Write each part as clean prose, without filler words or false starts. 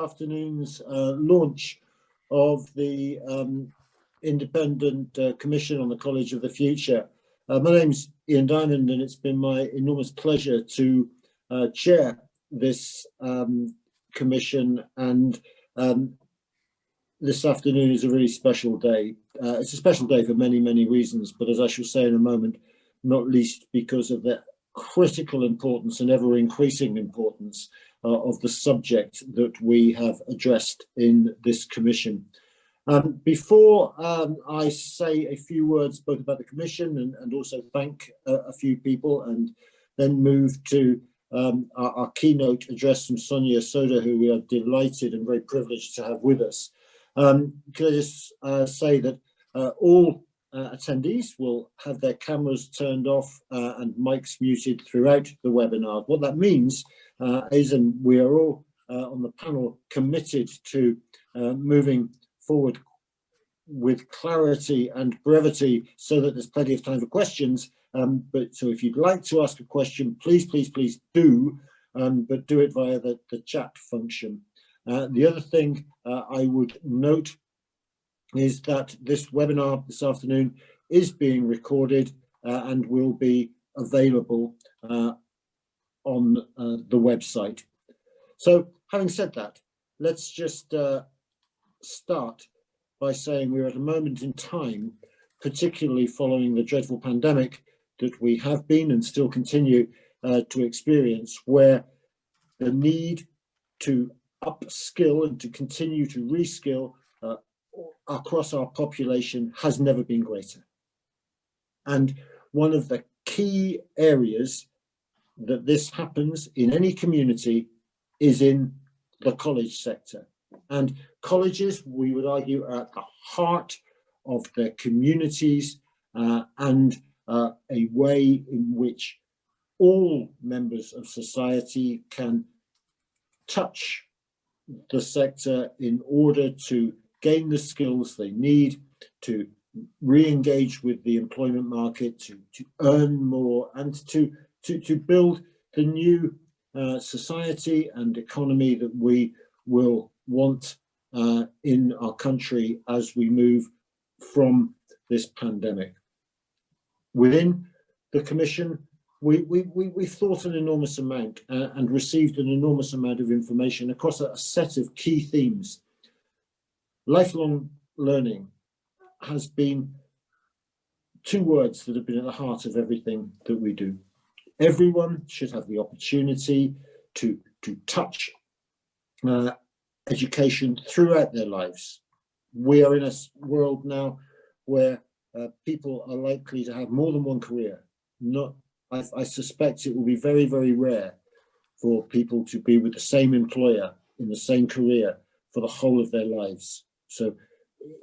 Afternoon's launch of the Independent Commission on the College of the Future. My name's Ian Diamond, and it's been my enormous pleasure to chair this commission. And this afternoon is a really special day. It's a special day for many, many reasons, but as I shall say in a moment, not least because of the critical importance and ever increasing importance of the subject that we have addressed in this commission. Before I say a few words both about the commission and also thank a few people, and then move to our keynote address from Sonia Soda, who we are delighted and very privileged to have with us. Can I just say that all attendees will have their cameras turned off and mics muted throughout the webinar. What that means is, and we are all on the panel committed to moving forward with clarity and brevity so that there's plenty of time for questions. But so if you'd like to ask a question, please do, but do it via the chat function. The other thing I would note is that this webinar this afternoon is being recorded and will be available on the website. So having said that, let's just start by saying we're at a moment in time, particularly following the dreadful pandemic that we have been and still continue to experience, where the need to upskill and to continue to reskill across our population has never been greater. And one of the key areas that this happens in any community is in the college sector. And colleges, we would argue, are at the heart of their communities and a way in which all members of society can touch the sector in order to gain the skills they need to re-engage with the employment market, to earn more, and to build the new society and economy that we will want in our country as we move from this pandemic. Within the Commission, we've thought an enormous amount and received an enormous amount of information across a set of key themes. Lifelong learning has been two words that have been at the heart of everything that we do. Everyone should have the opportunity to touch education throughout their lives. We are in a world now where people are likely to have more than one career. I suspect it will be very, very rare for people to be with the same employer in the same career for the whole of their lives. So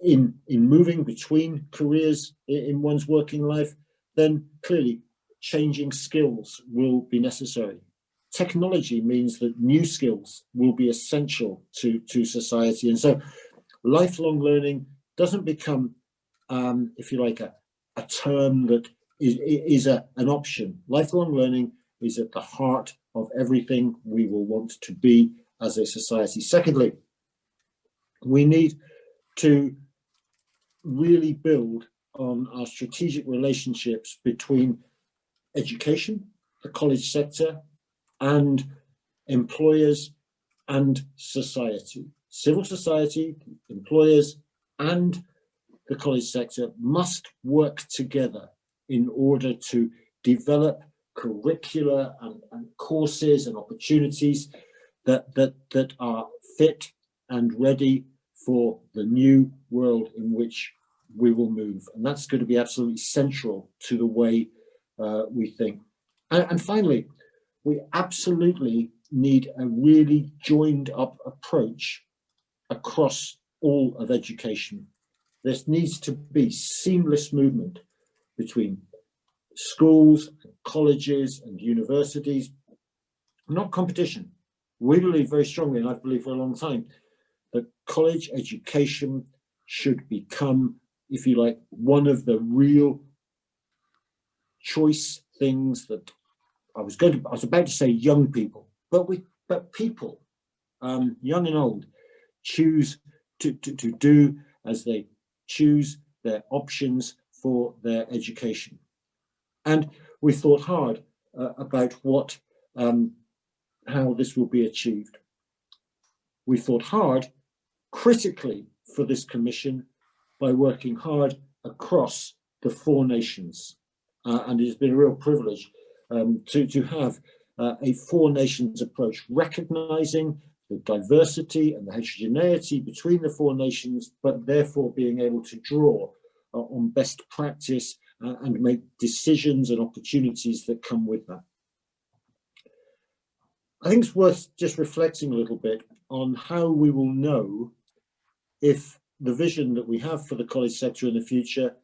in moving between careers in one's working life, then clearly changing skills will be necessary. Technology means that new skills will be essential to society. And so lifelong learning doesn't become, if you like, a term that is an option. Lifelong learning is at the heart of everything we will want to be as a society. Secondly, we need to really build on our strategic relationships between education, the college sector, and employers and society. Civil society, employers, and the college sector must work together in order to develop curricula and courses and opportunities that are fit and ready for the new world in which we will move. And that's going to be absolutely central to the way we think. And finally, we absolutely need a really joined up approach across all of education. There needs to be seamless movement between schools, and colleges and universities, not competition. We believe very strongly, and I've believed for a long time, that college education should become, if you like, one of the real choice things that I was about to say young people, but people young and old, choose to do as they choose their options for their education. And we thought hard about how this will be achieved. We thought hard, critically, for this commission by working hard across the 4 nations. And it has been a real privilege to have a 4 nations approach, recognizing the diversity and the heterogeneity between the 4 nations, but therefore being able to draw on best practice and make decisions and opportunities that come with that. I think it's worth just reflecting a little bit on how we will know if the vision that we have for the college sector in the future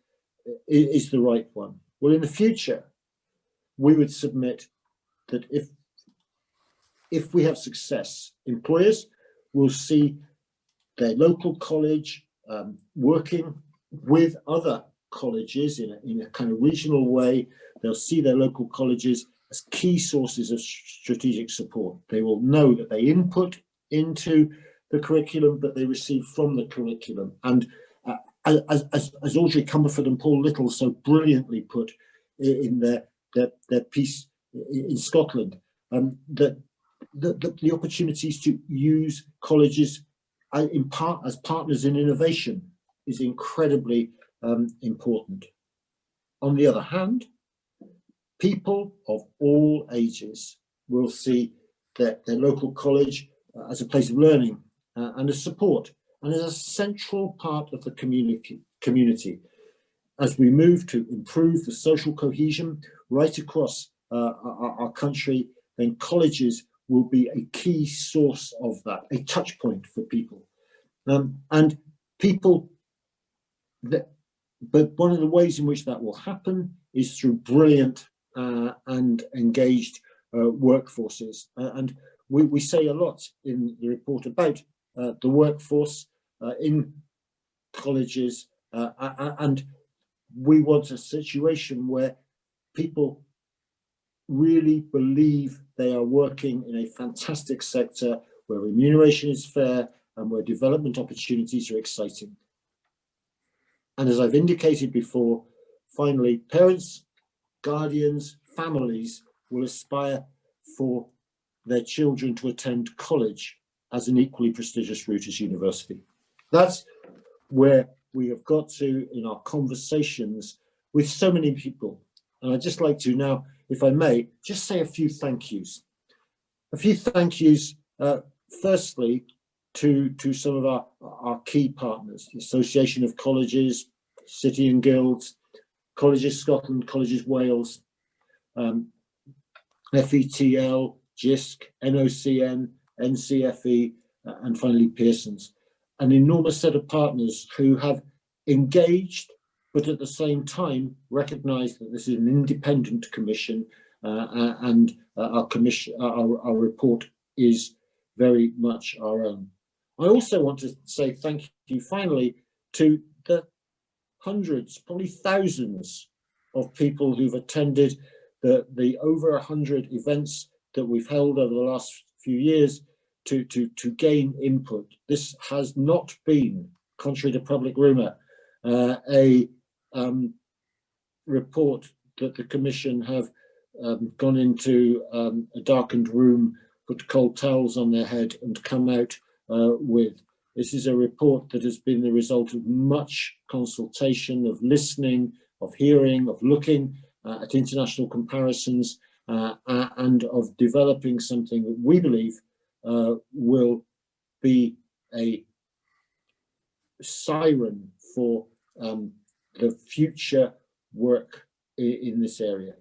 is the right one. Well, in the future, we would submit that if we have success, employers will see their local college working with other colleges in a kind of regional way. They'll see their local colleges as key sources of strategic support. They will know that they input into the curriculum, but they receive from the curriculum. And as Audrey Cumberford and Paul Little so brilliantly put in their piece in Scotland, that the opportunities to use colleges in part as partners in innovation is incredibly important. On the other hand, people of all ages will see their local college as a place of learning and as support, and as a central part of the community as we move to improve the social cohesion right across our country. Then colleges will be a key source of that, a touch point for people, and people that. But one of the ways in which that will happen is through brilliant and engaged workforces. And we say a lot in the report about the workforce in colleges, and we want a situation where people really believe they are working in a fantastic sector, where remuneration is fair and where development opportunities are exciting. And as I've indicated before, finally, parents, guardians, families will aspire for their children to attend college as an equally prestigious route as university. That's where we have got to in our conversations with so many people. And I'd just like to now, if I may, just say a few thank yous. A few thank yous, firstly, to some of our key partners, the Association of Colleges, City and Guilds, Colleges Scotland, Colleges Wales, FETL, JISC, NOCN, NCFE, and finally Pearson's. An enormous set of partners who have engaged, but at the same time recognise that this is an independent commission, and our report is very much our own. I also want to say thank you finally to the hundreds, probably thousands of people who've attended the over 100 events that we've held over the last few years to gain input. This has not been, contrary to public rumour, a report that the Commission have gone into a darkened room, put cold towels on their head and come out with. This is a report that has been the result of much consultation, of listening, of hearing, of looking at international comparisons, and of developing something that we believe will be a siren for the future work in this area.